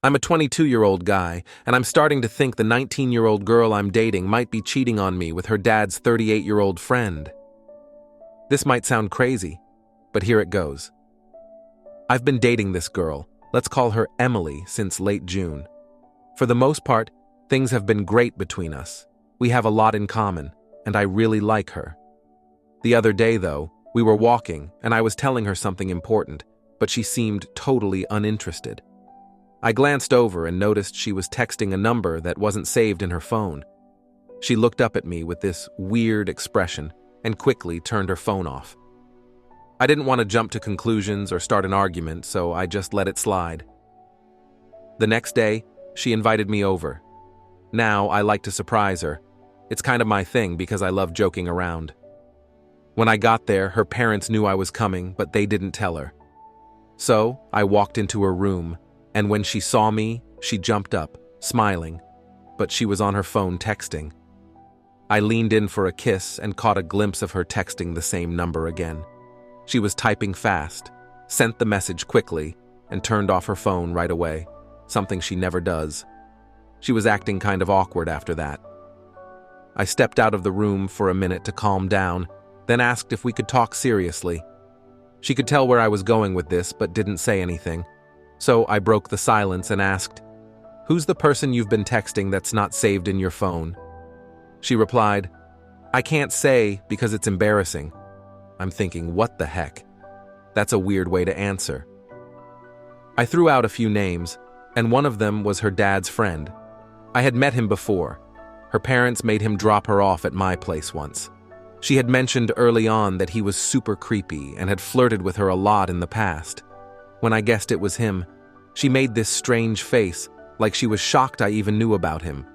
I'm a 22-year-old guy, and I'm starting to think the 19-year-old girl I'm dating might be cheating on me with her dad's 38-year-old friend. This might sound crazy, but here it goes. I've been dating this girl, let's call her Emily, since late June. For the most part, things have been great between us. We have a lot in common, and I really like her. The other day, though, we were walking, and I was telling her something important, but she seemed totally uninterested. I glanced over and noticed she was texting a number that wasn't saved in her phone. She looked up at me with this weird expression and quickly turned her phone off. I didn't want to jump to conclusions or start an argument, so I just let it slide. The next day, she invited me over. Now I like to surprise her. It's kind of my thing because I love joking around. When I got there, her parents knew I was coming, but they didn't tell her. So I walked into her room, and when she saw me, she jumped up, smiling, but she was on her phone texting. I leaned in for a kiss and caught a glimpse of her texting the same number again. She was typing fast, sent the message quickly, and turned off her phone right away, something she never does. She was acting kind of awkward after that. I stepped out of the room for a minute to calm down, then asked if we could talk seriously. She could tell where I was going with this, but didn't say anything. So I broke the silence and asked, "Who's the person you've been texting that's not saved in your phone?" She replied, "I can't say because it's embarrassing." I'm thinking, what the heck? That's a weird way to answer. I threw out a few names, and one of them was her dad's friend. I had met him before. Her parents made him drop her off at my place once. She had mentioned early on that he was super creepy and had flirted with her a lot in the past. When I guessed it was him, she made this strange face, like she was shocked I even knew about him.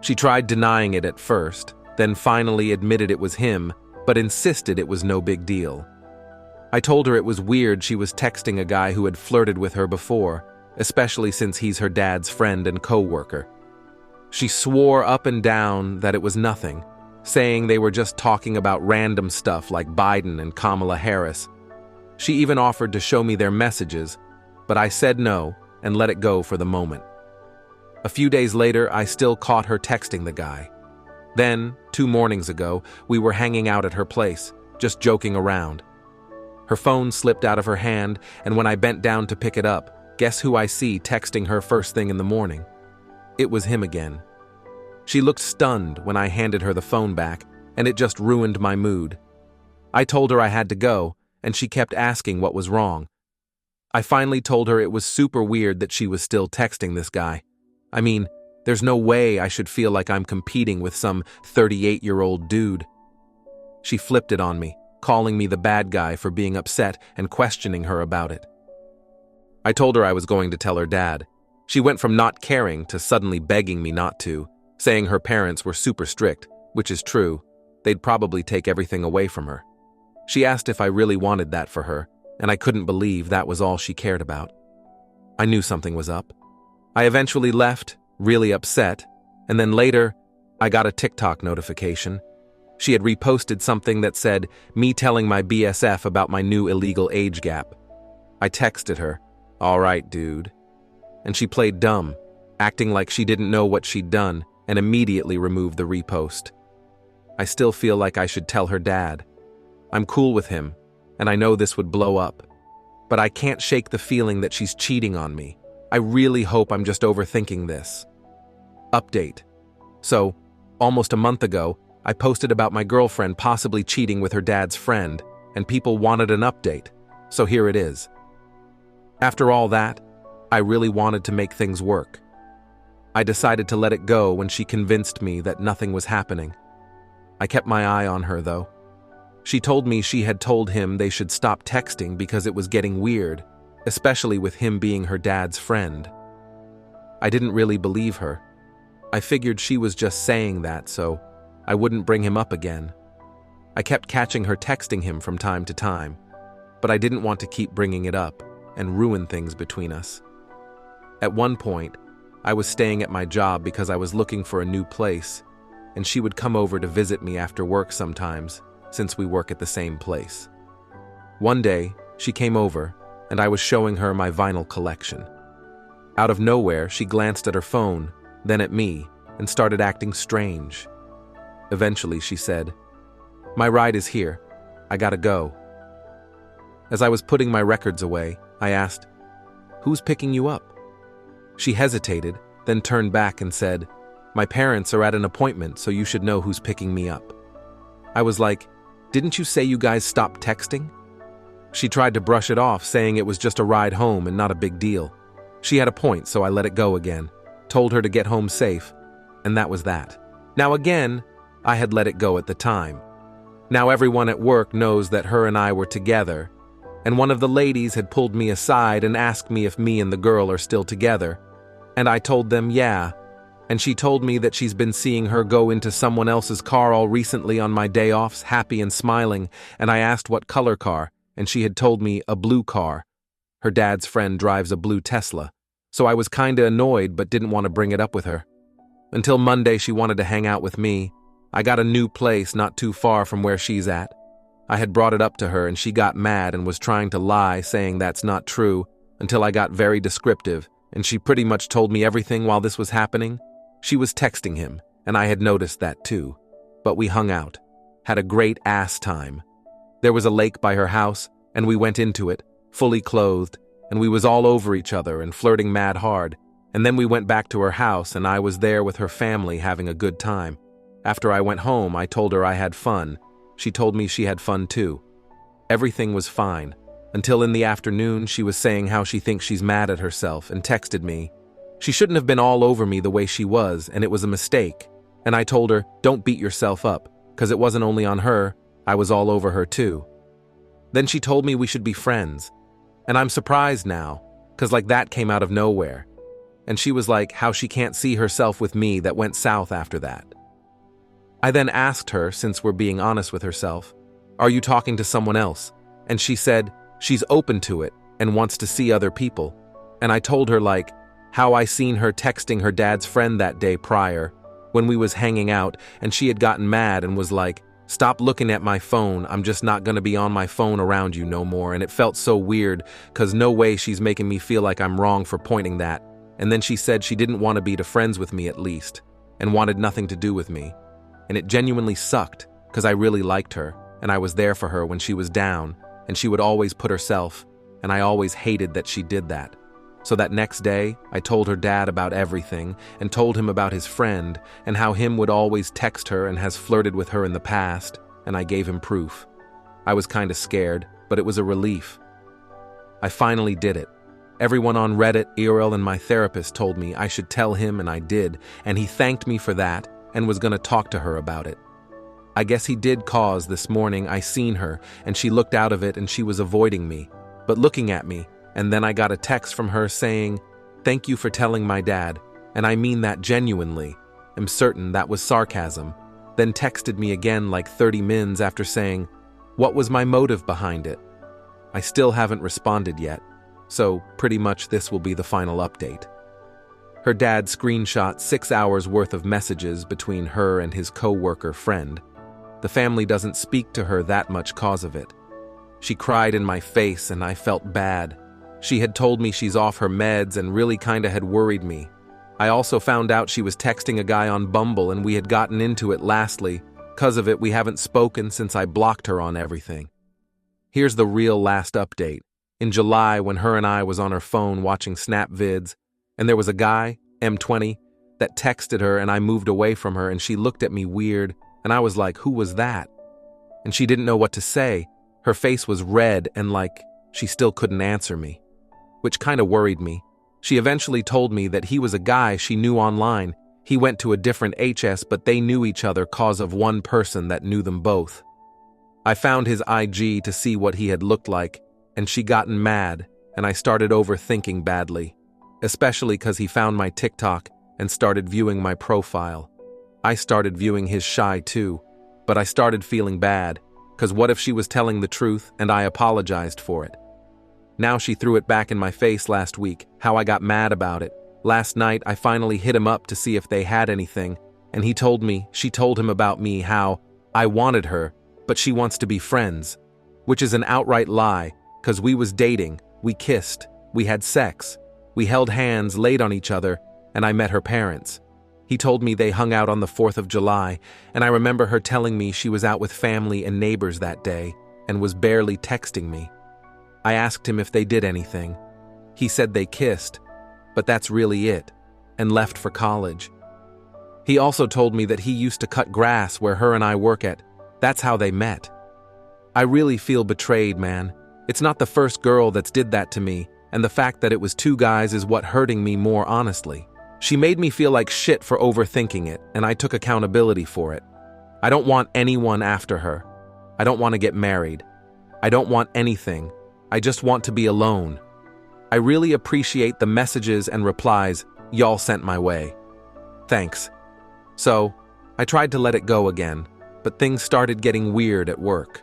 She tried denying it at first, then finally admitted it was him, but insisted it was no big deal. I told her it was weird she was texting a guy who had flirted with her before, especially since he's her dad's friend and co-worker. She swore up and down that it was nothing, saying they were just talking about random stuff like Biden and Kamala Harris. She even offered to show me their messages, but I said no and let it go for the moment. A few days later, I still caught her texting the guy. Then, 2 mornings ago, we were hanging out at her place, just joking around. Her phone slipped out of her hand, and when I bent down to pick it up, guess who I see texting her first thing in the morning? It was him again. She looked stunned when I handed her the phone back, and it just ruined my mood. I told her I had to go, and she kept asking what was wrong. I finally told her it was super weird that she was still texting this guy. I mean, there's no way I should feel like I'm competing with some 38-year-old dude. She flipped it on me, calling me the bad guy for being upset and questioning her about it. I told her I was going to tell her dad. She went from not caring to suddenly begging me not to, saying her parents were super strict, which is true. They'd probably take everything away from her. She asked if I really wanted that for her, and I couldn't believe that was all she cared about. I knew something was up. I eventually left, really upset, and then later, I got a TikTok notification. She had reposted something that said, me telling my BSF about my new illegal age gap. I texted her, "All right, dude." And she played dumb, acting like she didn't know what she'd done, and immediately removed the repost. I still feel like I should tell her dad. I'm cool with him, and I know this would blow up. But I can't shake the feeling that she's cheating on me. I really hope I'm just overthinking this. Update. So, almost a month ago, I posted about my girlfriend possibly cheating with her dad's friend, and people wanted an update, so here it is. After all that, I really wanted to make things work. I decided to let it go when she convinced me that nothing was happening. I kept my eye on her, though. She told me she had told him they should stop texting because it was getting weird, especially with him being her dad's friend. I didn't really believe her. I figured she was just saying that so I wouldn't bring him up again. I kept catching her texting him from time to time, but I didn't want to keep bringing it up and ruin things between us. At one point, I was staying at my job because I was looking for a new place, and she would come over to visit me after work sometimes, since we work at the same place. One day, she came over, and I was showing her my vinyl collection. Out of nowhere, she glanced at her phone, then at me, and started acting strange. Eventually, she said, "My ride is here. I gotta go." As I was putting my records away, I asked, "Who's picking you up?" She hesitated, then turned back and said, "My parents are at an appointment, so you should know who's picking me up." I was like, "Didn't you say you guys stopped texting?" She tried to brush it off, saying it was just a ride home and not a big deal. She had a point, so I let it go again, told her to get home safe, and that was that. Now again, I had let it go at the time. Now everyone at work knows that her and I were together, and one of the ladies had pulled me aside and asked me if me and the girl are still together, and I told them yeah, and she told me that she's been seeing her go into someone else's car all recently on my day offs, happy and smiling, and I asked what color car, and she had told me a blue car. Her dad's friend drives a blue Tesla, so I was kinda annoyed but didn't want to bring it up with her. Until Monday she wanted to hang out with me. I got a new place not too far from where she's at. I had brought it up to her and she got mad and was trying to lie, saying that's not true, until I got very descriptive, and she pretty much told me everything while this was happening. She was texting him, and I had noticed that too. But we hung out, had a great ass time. There was a lake by her house, and we went into it, fully clothed, and we was all over each other and flirting mad hard, and then we went back to her house and I was there with her family having a good time. After I went home, I told her I had fun. She told me she had fun too. Everything was fine, until in the afternoon she was saying how she thinks she's mad at herself and texted me. She shouldn't have been all over me the way she was, and it was a mistake. And I told her, don't beat yourself up, because it wasn't only on her, I was all over her too. Then she told me we should be friends. And I'm surprised now, because like that came out of nowhere. And she was like how she can't see herself with me. That went south after that. I then asked her, since we're being honest with herself, "Are you talking to someone else?" And she said she's open to it and wants to see other people. And I told her like how I seen her texting her dad's friend that day prior when we was hanging out, and she had gotten mad and was like, "Stop looking at my phone, I'm just not gonna be on my phone around you no more." And it felt so weird, cause no way she's making me feel like I'm wrong for pointing that. And then she said she didn't want to be friends with me at least, and wanted nothing to do with me. And it genuinely sucked, cause I really liked her, and I was there for her when she was down, and she would always put herself, and I always hated that she did that. So that next day, I told her dad about everything, and told him about his friend, and how him would always text her and has flirted with her in the past, and I gave him proof. I was kinda scared, but it was a relief. I finally did it. Everyone on Reddit, IRL, and my therapist told me I should tell him, and I did, and he thanked me for that, and was gonna talk to her about it. I guess he did, cause this morning I seen her, and she looked out of it and she was avoiding me, but looking at me, and then I got a text from her saying, "Thank you for telling my dad, and I mean that genuinely. I'm certain that was sarcasm." Then texted me again like 30 mins after saying, "What was my motive behind it?" I still haven't responded yet, so pretty much this will be the final update. Her dad screenshot 6 hours worth of messages between her and his co-worker friend. The family doesn't speak to her that much cause of it. She cried in my face and I felt bad. She had told me she's off her meds and really kinda had worried me. I also found out she was texting a guy on Bumble and we had gotten into it lastly. Cause of it, we haven't spoken since I blocked her on everything. Here's the real last update. In July, when her and I was on her phone watching Snap vids, and there was a guy, M20, that texted her and I moved away from her and she looked at me weird and I was like, "Who was that?" And she didn't know what to say. Her face was red and like she still couldn't answer me, which kinda worried me. She eventually told me that he was a guy she knew online. He went to a different HS, but they knew each other cause of one person that knew them both. I found his IG to see what he had looked like, and she gotten mad, and I started overthinking badly, especially cause he found my TikTok and started viewing my profile. I started viewing his shy too, but I started feeling bad, cause what if she was telling the truth and I apologized for it? Now she threw it back in my face last week, how I got mad about it. Last night I finally hit him up to see if they had anything, and he told me she told him about me, how I wanted her, but she wants to be friends, which is an outright lie, cause we was dating, we kissed, we had sex, We held hands, laid on each other, and I met her parents. He told me they hung out on the 4th of July, and I remember her telling me she was out with family and neighbors that day and was barely texting me. I asked him if they did anything. He said they kissed, but that's really it, and left for college. He also told me that he used to cut grass where her and I work at. That's how they met. I really feel betrayed, man. It's not the first girl that's did that to me, and the fact that it was 2 guys is what hurting me more honestly. She made me feel like shit for overthinking it, and I took accountability for it. I don't want anyone after her. I don't want to get married. I don't want anything. I just want to be alone. I really appreciate the messages and replies y'all sent my way. Thanks. So, I tried to let it go again, but things started getting weird at work.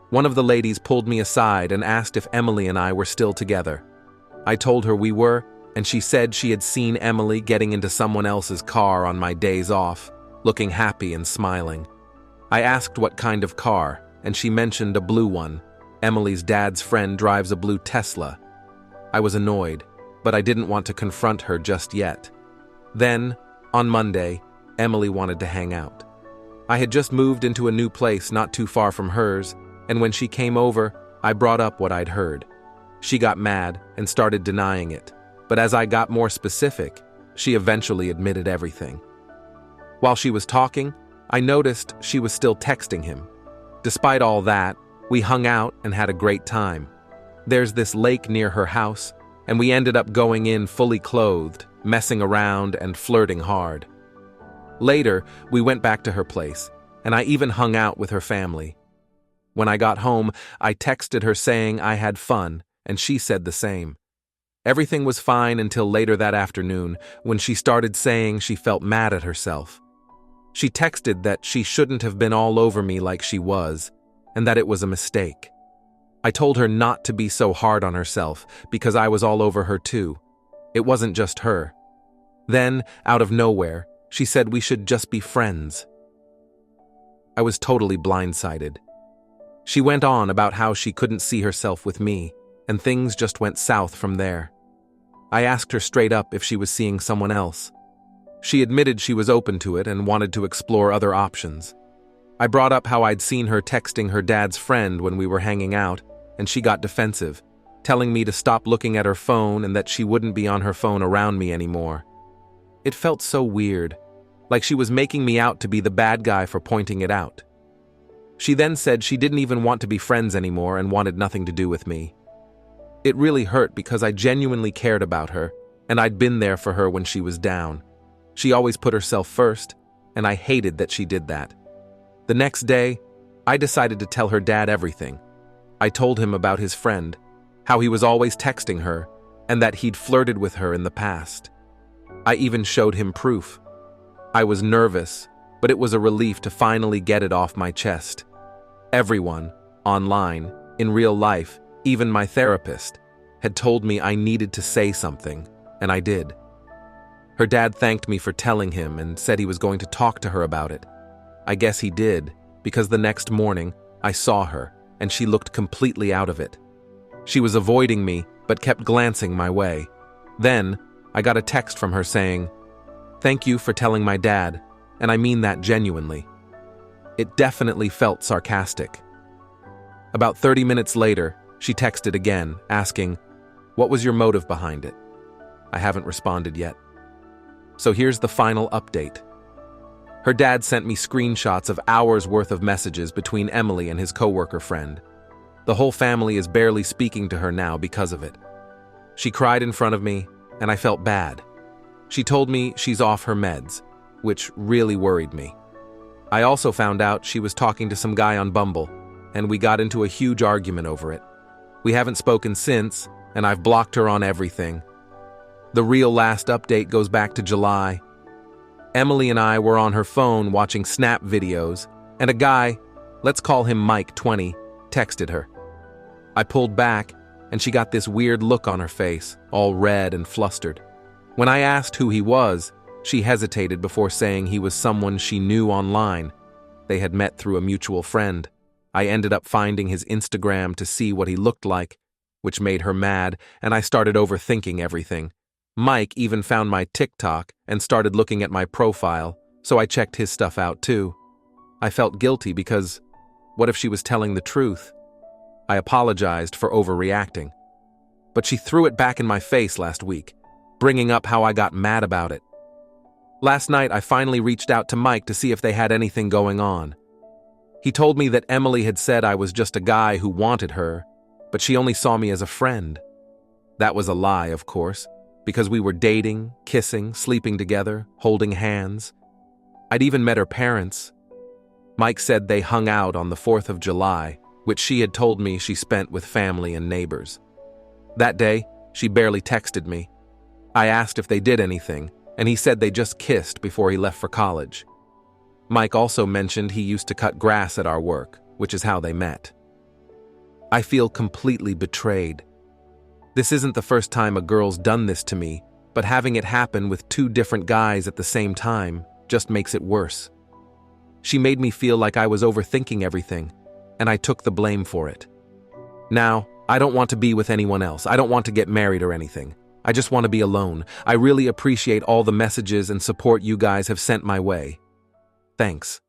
One of the ladies pulled me aside and asked if Emily and I were still together. I told her we were, and she said she had seen Emily getting into someone else's car on my days off, looking happy and smiling. I asked what kind of car, and she mentioned a blue one. Emily's dad's friend drives a blue Tesla. I was annoyed, but I didn't want to confront her just yet. Then, on Monday, Emily wanted to hang out. I had just moved into a new place not too far from hers, and when she came over, I brought up what I'd heard. She got mad and started denying it, but as I got more specific, she eventually admitted everything. While she was talking, I noticed she was still texting him. Despite all that, we hung out and had a great time. There's this lake near her house, and we ended up going in fully clothed, messing around and flirting hard. Later, we went back to her place, and I even hung out with her family. When I got home, I texted her saying I had fun, and she said the same. Everything was fine until later that afternoon, when she started saying she felt mad at herself. She texted that she shouldn't have been all over me like she was, and that it was a mistake. I told her not to be so hard on herself, because I was all over her too. It wasn't just her. Then, out of nowhere, she said we should just be friends. I was totally blindsided. She went on about how she couldn't see herself with me, and things just went south from there. I asked her straight up if she was seeing someone else. She admitted she was open to it and wanted to explore other options. I brought up how I'd seen her texting her dad's friend when we were hanging out, and she got defensive, telling me to stop looking at her phone and that she wouldn't be on her phone around me anymore. It felt so weird, like she was making me out to be the bad guy for pointing it out. She then said she didn't even want to be friends anymore and wanted nothing to do with me. It really hurt because I genuinely cared about her, and I'd been there for her when she was down. She always put herself first, and I hated that she did that. The next day, I decided to tell her dad everything. I told him about his friend, how he was always texting her, and that he'd flirted with her in the past. I even showed him proof. I was nervous, but it was a relief to finally get it off my chest. Everyone, online, in real life, even my therapist, had told me I needed to say something, and I did. Her dad thanked me for telling him and said he was going to talk to her about it. I guess he did, because the next morning, I saw her, and she looked completely out of it. She was avoiding me, but kept glancing my way. Then, I got a text from her saying, "Thank you for telling my dad, and I mean that genuinely." It definitely felt sarcastic. About 30 minutes later, she texted again, asking, "What was your motive behind it?" I haven't responded yet. So here's the final update. Her dad sent me screenshots of hours worth of messages between Emily and his coworker friend. The whole family is barely speaking to her now because of it. She cried in front of me, and I felt bad. She told me she's off her meds, which really worried me. I also found out she was talking to some guy on Bumble, and we got into a huge argument over it. We haven't spoken since, and I've blocked her on everything. The real last update goes back to July. Emily and I were on her phone watching Snap videos, and a guy, let's call him Mike 20, texted her. I pulled back, and she got this weird look on her face, all red and flustered. When I asked who he was, she hesitated before saying he was someone she knew online. They had met through a mutual friend. I ended up finding his Instagram to see what he looked like. which made her mad, and I started overthinking everything. Mike even found my TikTok and started looking at my profile, so I checked his stuff out too. I felt guilty because what if she was telling the truth? I apologized for overreacting. But she threw it back in my face last week, bringing up how I got mad about it. Last night, I finally reached out to Mike to see if they had anything going on. He told me that Emily had said I was just a guy who wanted her, but she only saw me as a friend. That was a lie, of course, because we were dating, kissing, sleeping together, holding hands. I'd even met her parents. Mike said they hung out on the 4th of July, which she had told me she spent with family and neighbors. That day, she barely texted me. I asked if they did anything, and he said they just kissed before he left for college. Mike also mentioned he used to cut grass at our work, which is how they met. I feel completely betrayed. This isn't the first time a girl's done this to me, but having it happen with 2 different guys at the same time just makes it worse. She made me feel like I was overthinking everything, and I took the blame for it. Now, I don't want to be with anyone else. I don't want to get married or anything. I just want to be alone. I really appreciate all the messages and support you guys have sent my way. Thanks.